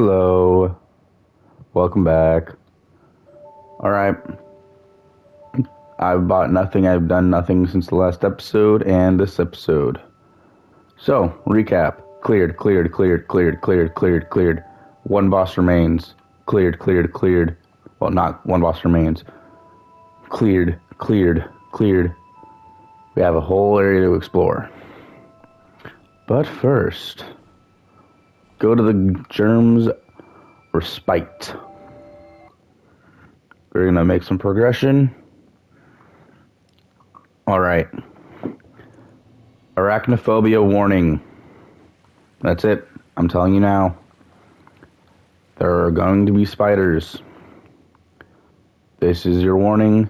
Hello, welcome back. Alright, I've bought nothing, I've done nothing since the last episode and this episode. So, recap. Cleared. One boss remains. Cleared. Well, not one boss remains. Cleared. We have a whole area to explore. But first, go to the germs respite. We're gonna make some progression. Alright. Arachnophobia warning. That's it. I'm telling you now. There are going to be spiders. This is your warning.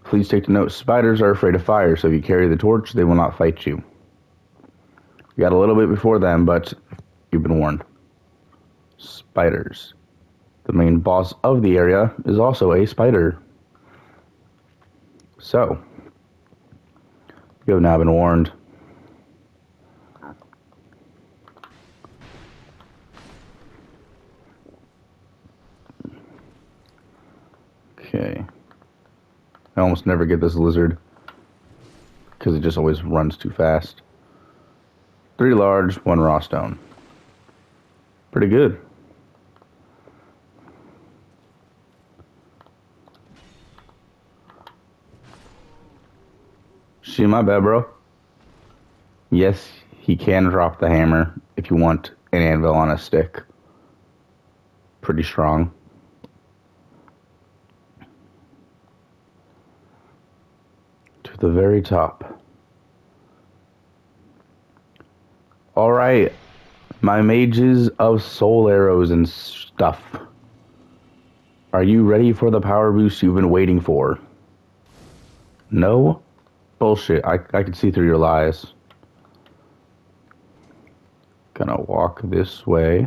Please take note. Spiders are afraid of fire, so if you carry the torch, they will not fight you. You got a little bit before them, but you've been warned. Spiders. The main boss of the area is also a spider. So, you have now been warned. Okay. I almost never get this lizard because it just always runs too fast. 3 large, 1 raw stone. Pretty good. See, my bad, bro. Yes, he can drop the hammer if you want an anvil on a stick. Pretty strong. To the very top. Alright, my mages of soul arrows and stuff. Are you ready for the power boost you've been waiting for? No? Bullshit, I can see through your lies. Gonna walk this way.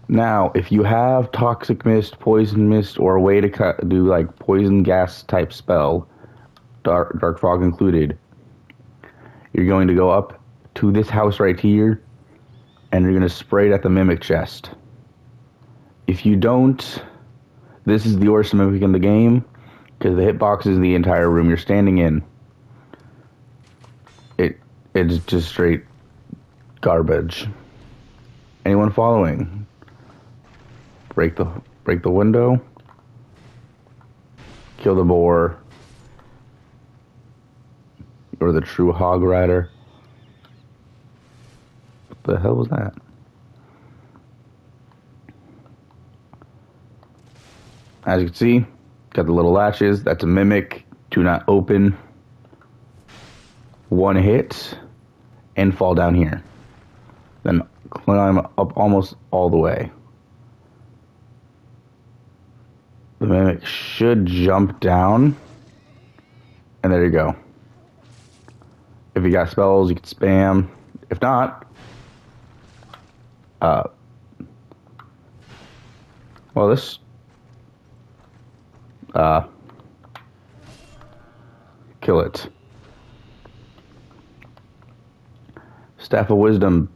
Now, if you have toxic mist, poison mist, or a way to do like poison gas type spell, dark fog included, you're going to go up to this house right here, and you're going to spray it at the mimic chest. If you don't, this is the worst mimic in the game, because the hitbox is the entire room you're standing in. It's just straight garbage. Anyone following? Break the window. Kill the boar. Or the true hog rider. What the hell was that? As you can see, got the little latches. That's a mimic. Do not open. 1 hit and fall down here. Then climb up almost all the way. The mimic should jump down. And there you go. If you got spells, you can spam. If not, well, this, kill it. Staff of Wisdom.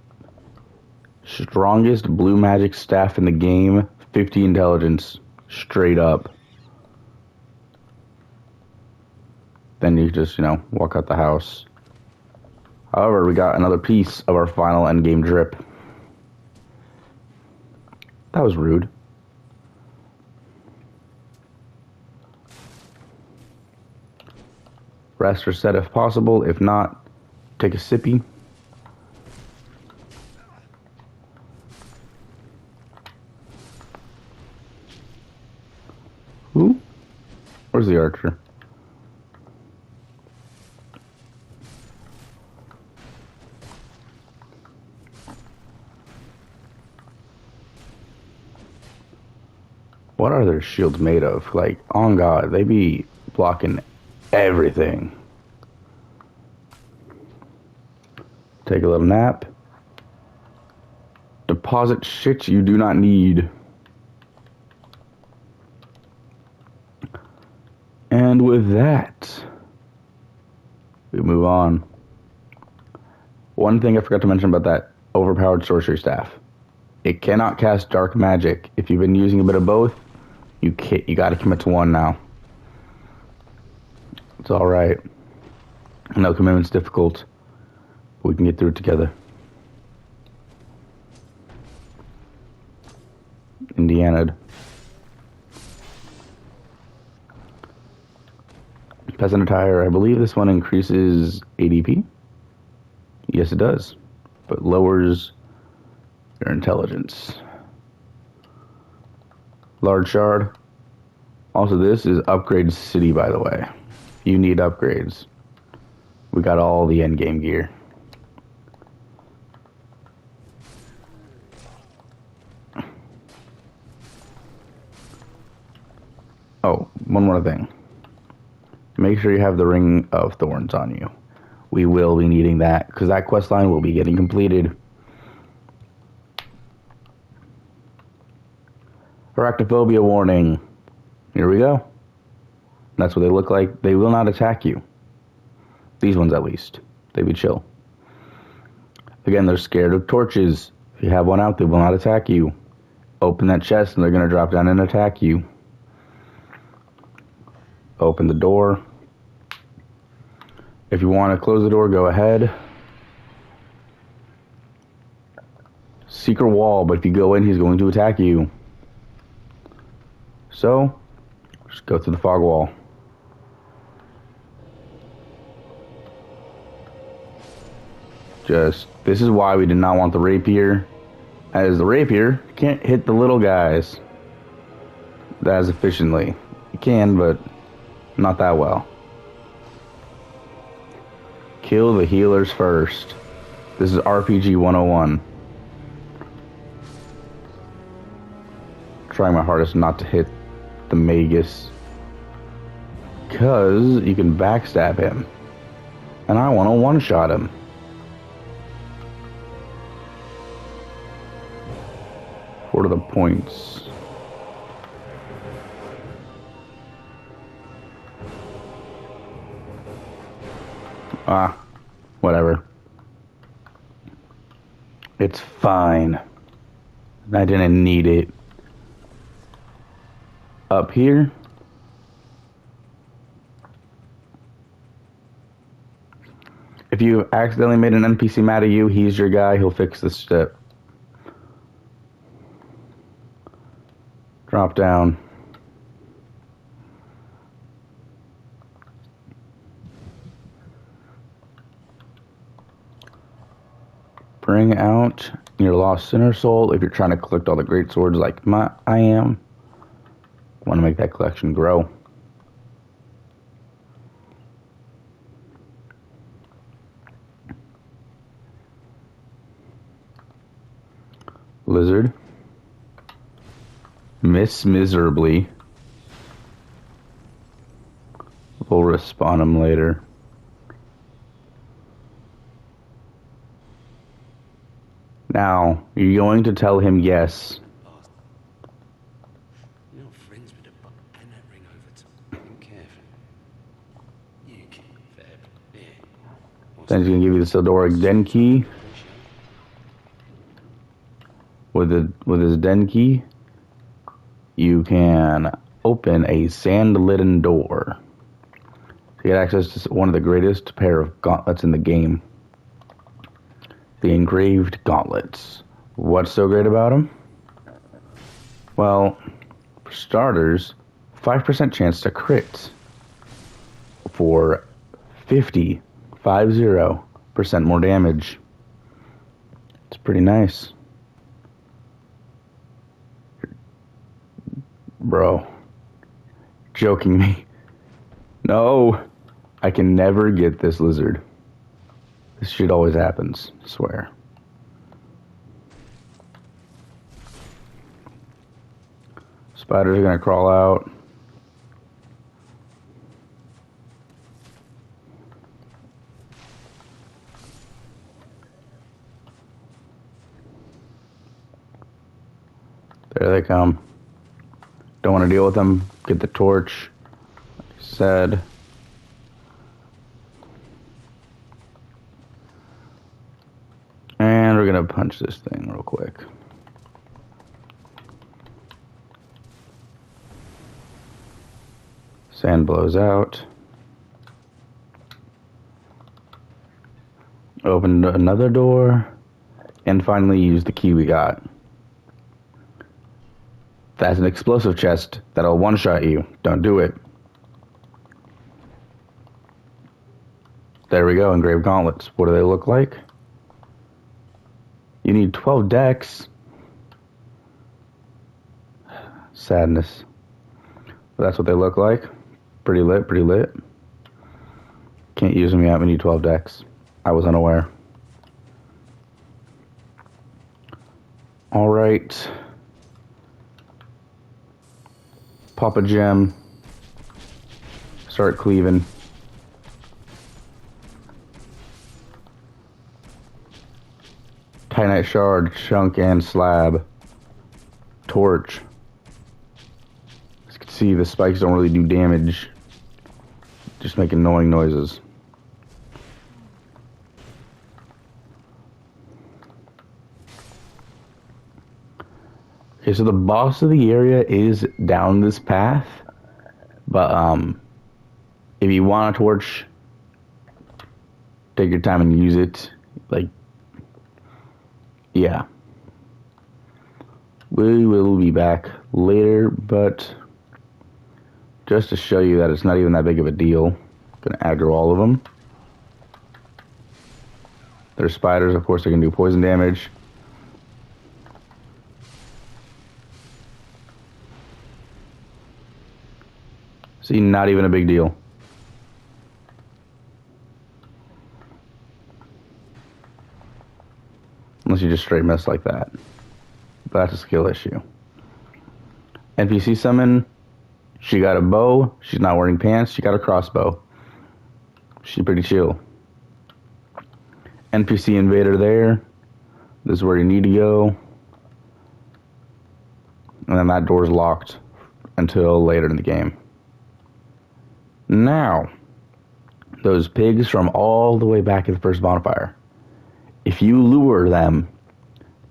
Strongest blue magic staff in the game. 50 intelligence. Straight up. Then you just, walk out the house. However, we got another piece of our final endgame drip. That was rude. Rest or set if possible. If not, take a sippy. Who? Where's the archer? What are their shields made of? Like, on God, they be blocking everything. Take a little nap. Deposit shit you do not need. And with that, we move on. One thing I forgot to mention about that overpowered sorcery staff. It cannot cast dark magic. If you've been using a bit of both, you got to commit to one now. It's all right. I know commitment's difficult, but we can get through it together. Indiana. Peasant attire. I believe this one increases ADP. Yes, it does, but lowers your intelligence. Large shard. Also, this is upgrade city, by the way. You need upgrades. We got all the endgame gear. Oh, one more thing. Make sure you have the Ring of Thorns on you. We will be needing that, because that quest line will be getting completed. Arachnophobia warning. Here we go. That's what they look like. They will not attack you. These ones, at least. They be chill. Again, they're scared of torches. If you have one out, they will not attack you. Open that chest, and they're going to drop down and attack you. Open the door. If you want to close the door, go ahead. Secret wall, but if you go in, he's going to attack you. So, just go through the fog wall. This is why we did not want the rapier, as the rapier can't hit the little guys as efficiently. You can, but not that well. Kill the healers first. This is RPG 101. Trying my hardest not to hit the Magus, because you can backstab him, and I want to one-shot him. What are the points? Whatever. It's fine. I didn't need it. Up here. If you accidentally made an NPC mad at you, he's your guy. He'll fix this step. Drop down. Bring out your lost sinner soul if you're trying to collect all the great swords like I am. Want to make that collection grow. Lizard. Miss miserably. We'll respawn him later. Now, you're going to tell him yes. Then he's going to give you the Sildoric Den key. With his Den key, you can open a sand-lidden door. You get access to one of the greatest pair of gauntlets in the game. The engraved gauntlets. What's so great about them? Well, for starters, 5% chance to crit for 50% more damage. It's pretty nice. Bro. Joking me. No. I can never get this lizard. This shit always happens, I swear. Spiders are gonna crawl out. There they come. Don't want to deal with them. Get the torch. Like I said. And we're gonna gotta punch this thing real quick. Sand blows out. Open another door. And finally use the key we got. That's an explosive chest that'll one-shot you. Don't do it. There we go, engraved gauntlets. What do they look like? You need 12 decks. Sadness. But that's what they look like. Pretty lit, pretty lit. Can't use them yet, we need 12 decks. I was unaware. Alright. Pop a gem. Start cleaving. Titanite shard, chunk, and slab. Torch. As you can see, the spikes don't really do damage. Just make annoying noises. Okay, so the boss of the area is down this path, but if you want a torch, take your time and use it. Like, yeah. We will be back later, but just to show you that it's not even that big of a deal, I'm gonna aggro all of them. They're spiders, of course they can do poison damage. See, not even a big deal. Unless you just straight miss like that. But that's a skill issue. NPC summon. She got a bow. She's not wearing pants. She got a crossbow. She's pretty chill. NPC invader there. This is where you need to go. And then that door's locked until later in the game. Now, those pigs from all the way back at the first bonfire. If you lure them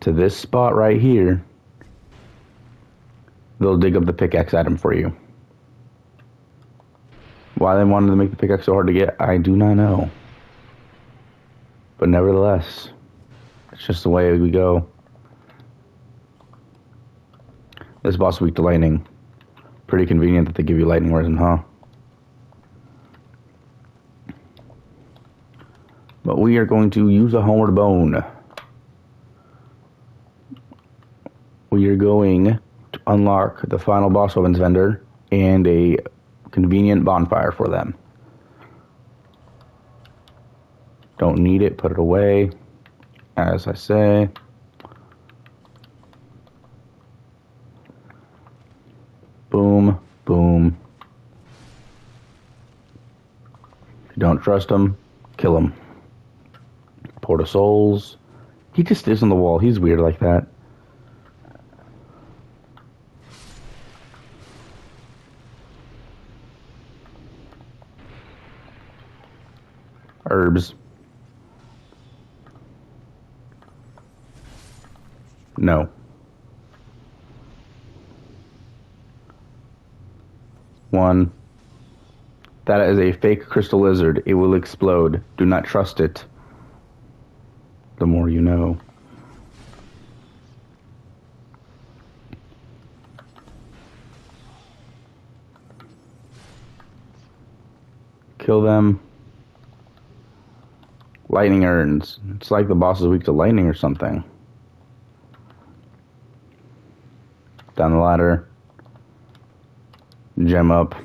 to this spot right here, they'll dig up the pickaxe item for you. Why they wanted to make the pickaxe so hard to get, I do not know. But nevertheless, it's just the way we go. This boss is weak to lightning. Pretty convenient that they give you lightning resin, huh? But we are going to use a homeward bone. We are going to unlock the final boss weapons vendor and a convenient bonfire for them. Don't need it, put it away. As I say. Boom, boom. If you don't trust him, kill him. Port of Souls. He just is on the wall. He's weird like that. Herbs. No. One. That is a fake crystal lizard. It will explode. Do not trust it. The more you know. Kill them. Lightning urns. It's like the boss is weak to lightning or something. Down the ladder. Gem up.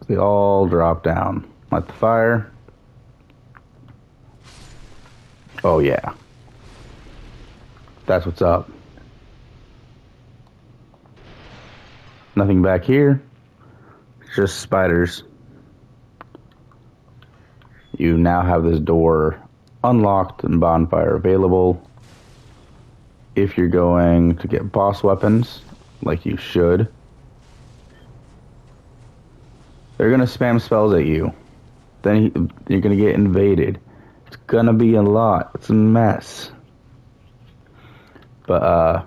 They all drop down. Light the fire. Oh yeah. That's what's up. Nothing back here. Just spiders. You now have this door unlocked and bonfire available. If you're going to get boss weapons, like you should, they're going to spam spells at you. Then you're going to get invaded. gonna be a lot. It's a mess. But,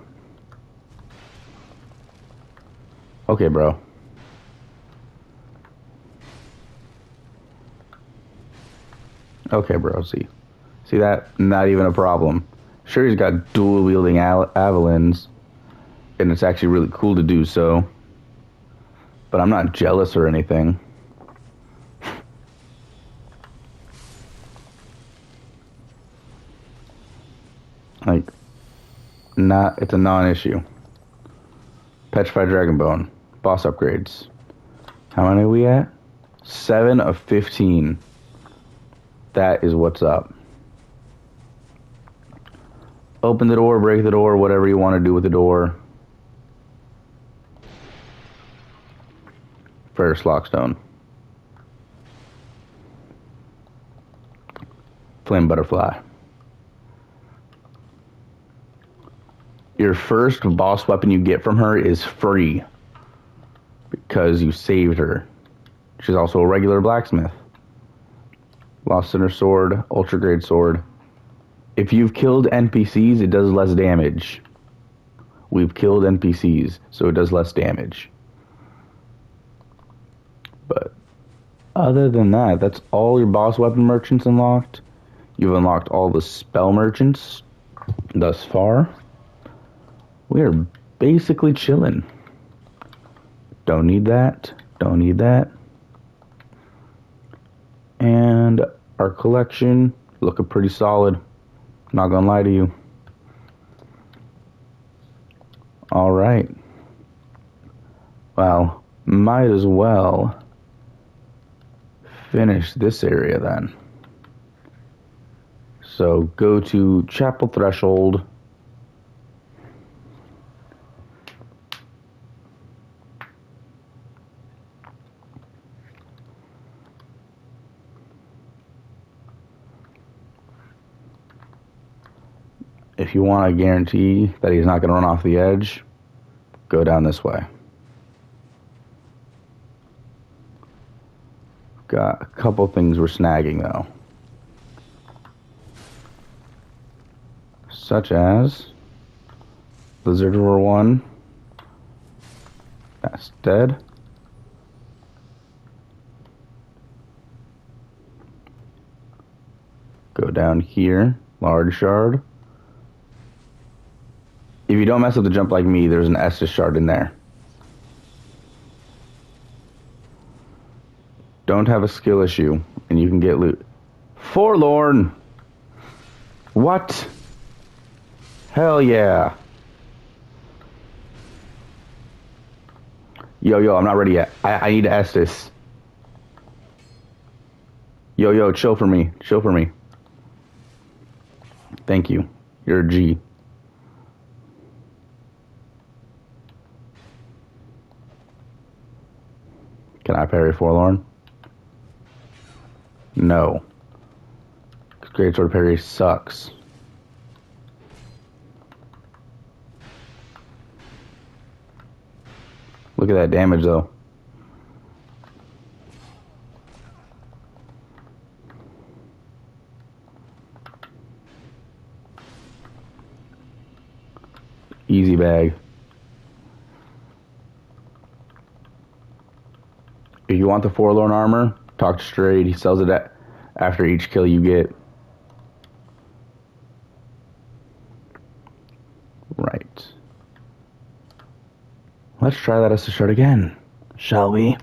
okay, bro. Okay, bro, see that? Not even a problem. Sure, he's got dual-wielding Avalons, and it's actually really cool to do so. But I'm not jealous or anything. Like, it's a non-issue. Petrified Dragonbone. Boss upgrades. How many are we at? 7 of 15. That is what's up. Open the door, break the door, whatever you want to do with the door. Ferrous Lockstone. Flame Butterfly. Your first boss weapon you get from her is free. Because you saved her. She's also a regular blacksmith. Lost Center Sword, Ultra Grade Sword. If you've killed NPCs, it does less damage. We've killed NPCs, so it does less damage. But other than that, that's all your boss weapon merchants unlocked. You've unlocked all the spell merchants thus far. We are basically chilling. Don't need that. Don't need that. And our collection looking pretty solid. Not gonna lie to you. Alright. Well, might as well finish this area then. So go to Chapel Threshold. If you want to guarantee that he's not going to run off the edge, go down this way. Got a couple things we're snagging though. Such as Lizard Roar 1. That's dead. Go down here. Large Shard. If you don't mess up the jump like me, there's an Estus shard in there. Don't have a skill issue, and you can get loot. Forlorn! What? Hell yeah. Yo, I'm not ready yet. I need to Estus. Yo, chill for me. Chill for me. Thank you. You're a G. Can I parry Forlorn? No. Greatsword parry sucks. Look at that damage though. Easy bag. If you want the Forlorn armor, talk to Strayed. He sells it after each kill you get. Right. Let's try that as a shard again, shall we?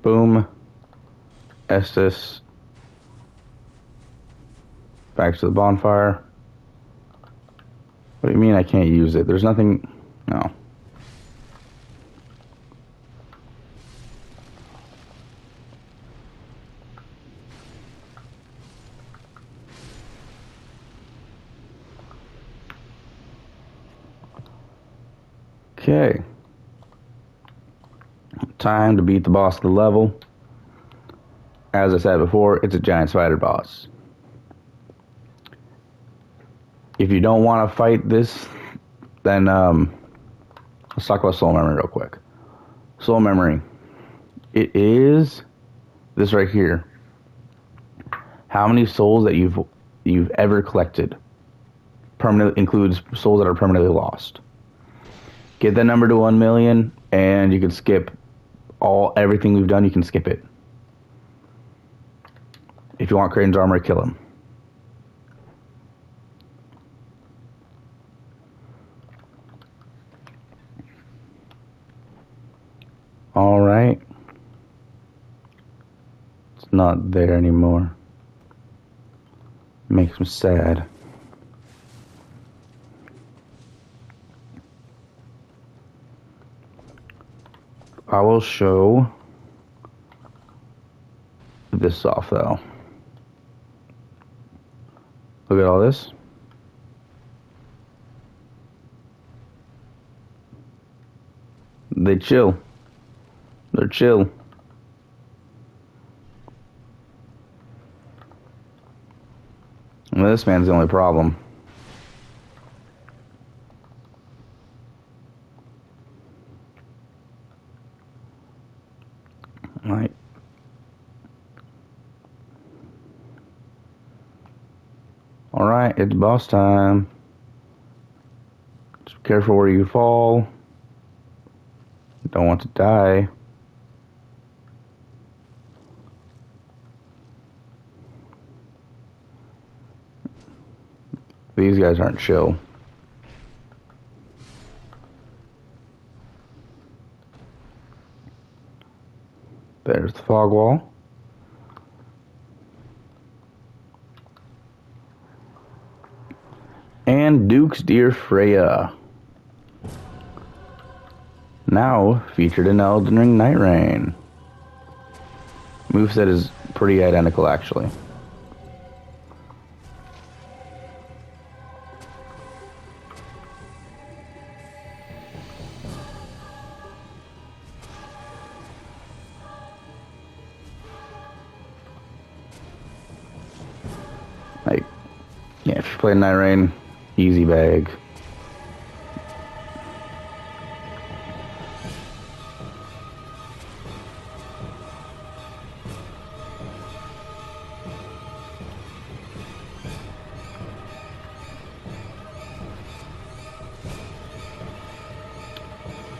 Boom. Estus. Back to the bonfire. What do you mean I can't use it? There's nothing... No. Okay. Time to beat the boss of the level. As I said before, it's a giant spider boss. If you don't want to fight this, then let's talk about soul memory real quick. Soul memory. It is this right here. How many souls that you've ever collected. Permanently includes souls that are permanently lost. Get that number to 1 million, and you can skip everything we've done. You can skip it. If you want Kraden's armor, kill him. All right. It's not there anymore. Makes me sad. I will show this off though. Look at all this. They chill. They're chill. Well, this man's the only problem. Right. Alright, it's boss time. Just be careful where you fall. Don't want to die. These guys aren't chill. There's the fog wall. And Duke's dear Freya. Now featured in Elden Ring Night Rain. Moveset is pretty identical actually. Like, yeah, if you play Night Rain, easy bag.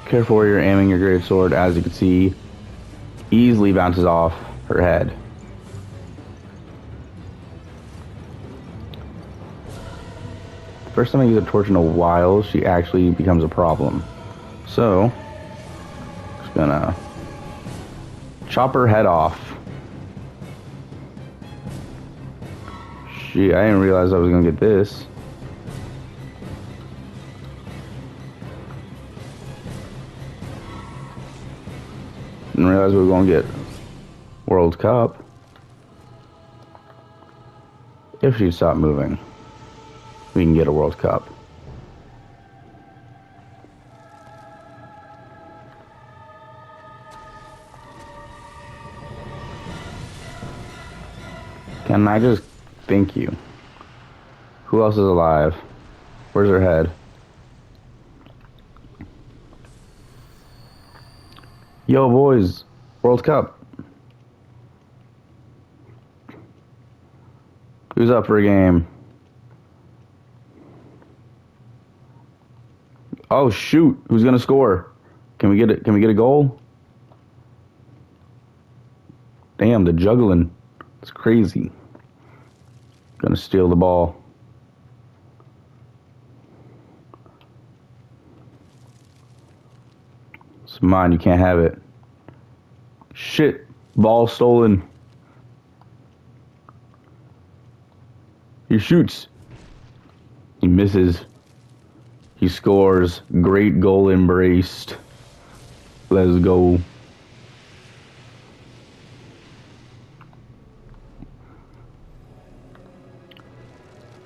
Careful where you're aiming your great sword. As you can see, easily bounces off her head. First time I use a torch in a while, she actually becomes a problem. So, just gonna chop her head off. Gee, I didn't realize I was gonna get this. Didn't realize we were gonna get World Cup. If she'd stop moving, we can get a World Cup. Can I just thank you? Who else is alive? Where's her head? Yo, boys, World Cup. Who's up for a game? Oh shoot! Who's gonna score? Can we get it? Can we get a goal? Damn, the juggling. It's crazy. Gonna steal the ball. It's mine. You can't have it. Shit! Ball stolen. He shoots. He misses. He scores. Great goal embraced. Let's go.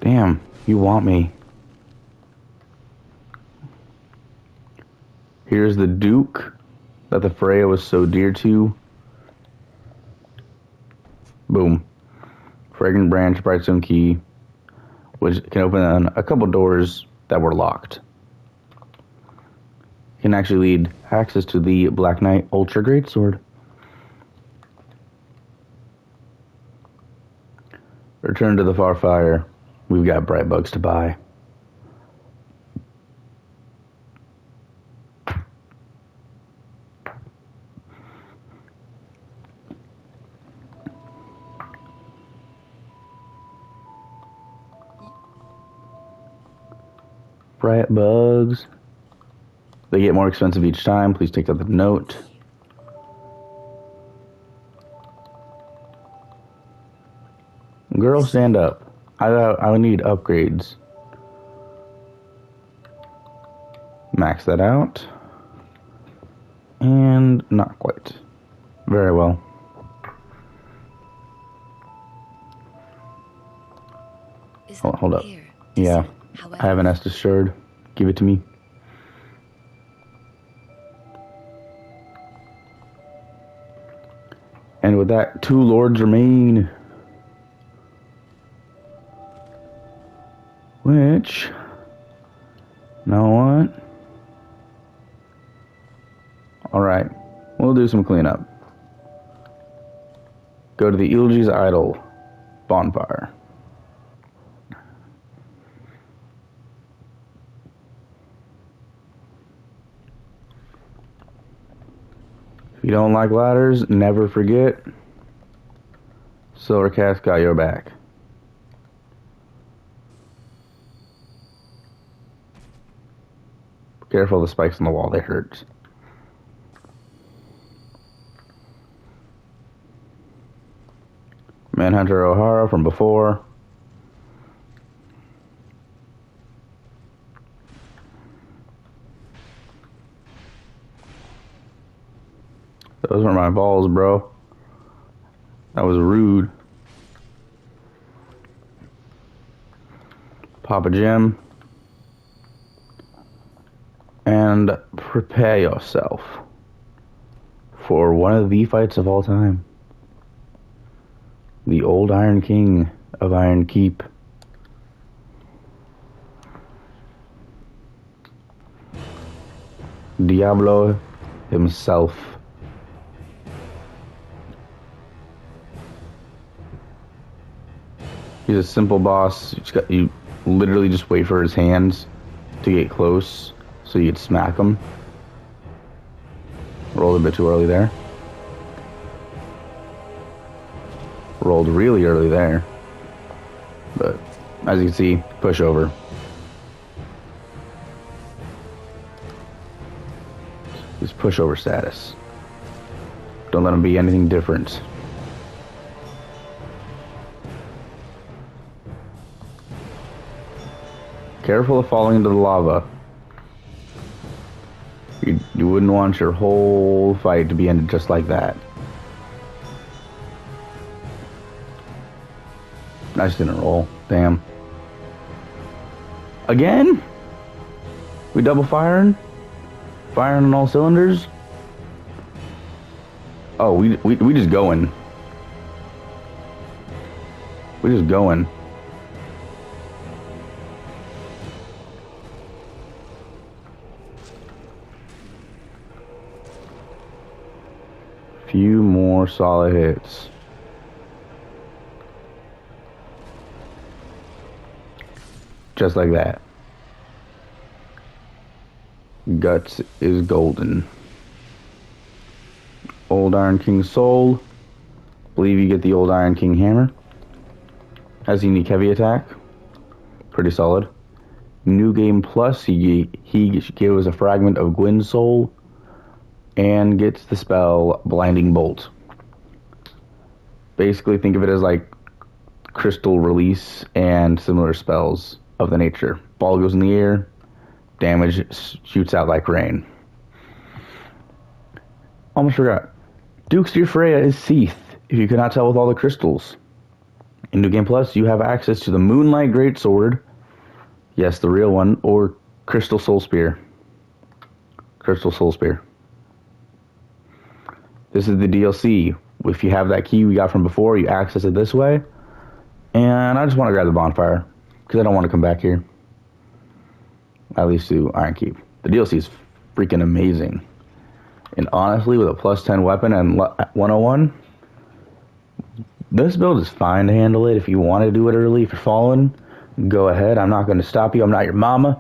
Damn, you want me. Here's the Duke that the Freya was so dear to. Boom. Fragrant Branch, Brightstone Key, which can open a couple doors that were locked. Can actually lead access to the Black Knight Ultra Greatsword. Return to the Farfire. We've got bright bugs to buy. Bright bugs. They get more expensive each time. Please take that the note. Girl, stand up. I need upgrades. Max that out. And not quite. Very well. Hold up. Yeah. I have an Estus Shard. Give it to me. And with that, 2 lords remain. Which, you know what? Alright, we'll do some cleanup. Go to the Elegies Idol bonfire. If you don't like ladders, never forget, Silvercast got your back. Careful of the spikes on the wall, they hurt. Manhunter O'Hara from before. Those were my balls, bro. That was rude. Pop a gem. And prepare yourself for one of the fights of all time. The old Iron King of Iron Keep. Diablo himself. He's a simple boss. You literally just wait for his hands to get close so you could smack him. Rolled a bit too early there. Rolled really early there. But as you can see, push over. Just push over status. Don't let him be anything different. Careful of falling into the lava. You wouldn't want your whole fight to be ended just like that. I just didn't roll. Damn. Again? We double firing? Firing on all cylinders? Oh, we just going. We just going. Few more solid hits. Just like that. Guts is golden. Old Iron King Soul. Believe you get the Old Iron King Hammer. Has unique heavy attack. Pretty solid. New Game Plus, he gives a fragment of Gwyn's soul and gets the spell Blinding Bolt. Basically think of it as like Crystal Release and similar spells of the nature. Ball goes in the air, damage shoots out like rain. Almost forgot. Duke's Dear Freya is Seath, if you cannot tell with all the crystals. In New Game Plus, you have access to the Moonlight Greatsword, yes, the real one, or Crystal Soul Spear. Crystal Soul Spear. This is the DLC. If you have that key we got from before, you access it this way. And I just want to grab the bonfire, because I don't want to come back here. At least to Iron Keep. The DLC is freaking amazing. And honestly, with a plus 10 weapon and 101, this build is fine to handle it. If you want to do it early, if you're falling, go ahead. I'm not going to stop you. I'm not your mama.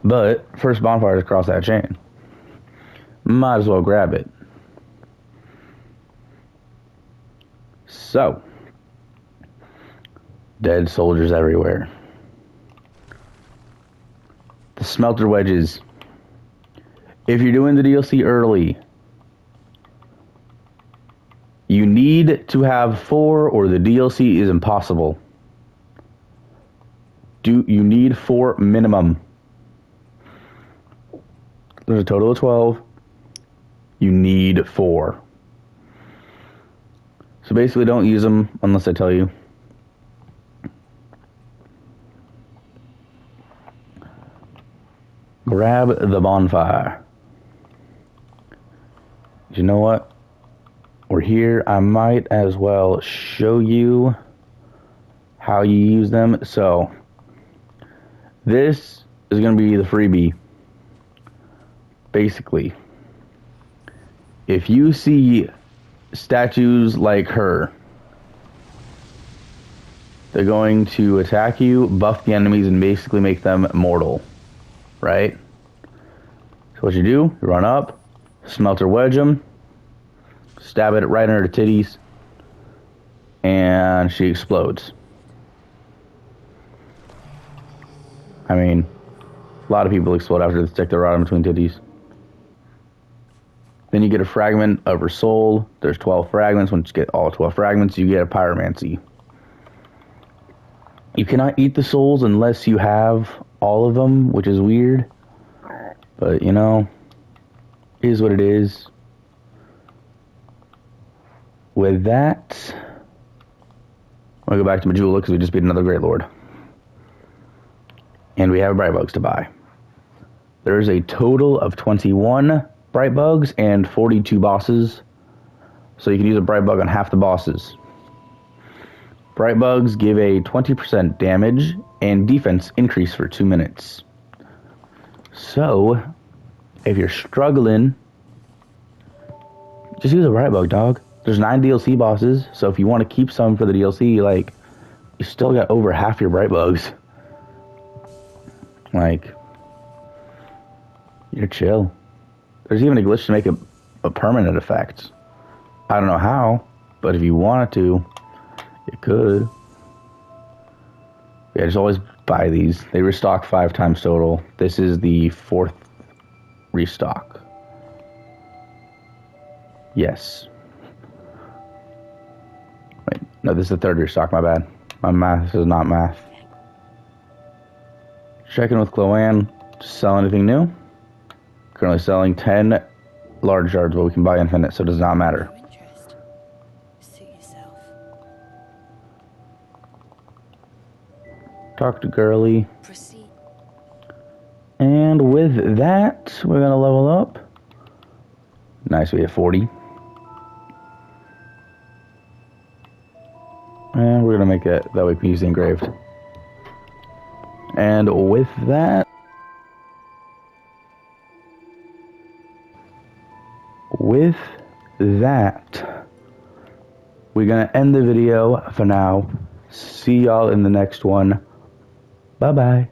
But first bonfire is across that chain. Might as well grab it. So, dead soldiers everywhere. The smelter wedges. If you're doing the DLC early, you need to have 4 or the DLC is impossible. You need 4 minimum. There's a total of 12. You need 4. So basically don't use them unless I tell you. Grab the bonfire. You know what? We're here. I might as well show you how you use them. So this is going to be the freebie. Basically, if you see statues like her, they're going to attack you, buff the enemies, and basically make them mortal, right? So what you do, you run up, smelter wedge them, stab it right under the titties, and she explodes. I mean, a lot of people explode after they stick their rod in between titties. Then you get a fragment of her soul. There's 12 fragments. Once you get all 12 fragments, you get a pyromancy. You cannot eat the souls unless you have all of them, which is weird. But, you know, it is what it is. With that, I'm going to go back to Majula because we just beat another Great Lord. And we have bright bugs to buy. There's a total of 21 bright bugs and 42 bosses. So you can use a bright bug on half the bosses. Bright bugs give a 20% damage and defense increase for 2 minutes. So, if you're struggling, just use a bright bug, dog. There's 9 DLC bosses, so if you want to keep some for the DLC, like, you still got over half your bright bugs. Like, you're chill. There's even a glitch to make a permanent effect. I don't know how, but if you wanted to, you could. Yeah, just always buy these. They restock 5 times total. This is the 4th restock. Yes. Wait, no, this is the 3rd restock, my bad. My math is not math. Checking with Chloanne. Sell anything new? Currently selling 10 large shards, but we can buy infinite, so it does not matter. Suit yourself. Talk to Girly. Proceed. And with that, we're gonna level up. Nice, we have 40. And we're gonna make it that way we can use the engraved. And with that, we're gonna end the video for now. See y'all in the next one. Bye bye.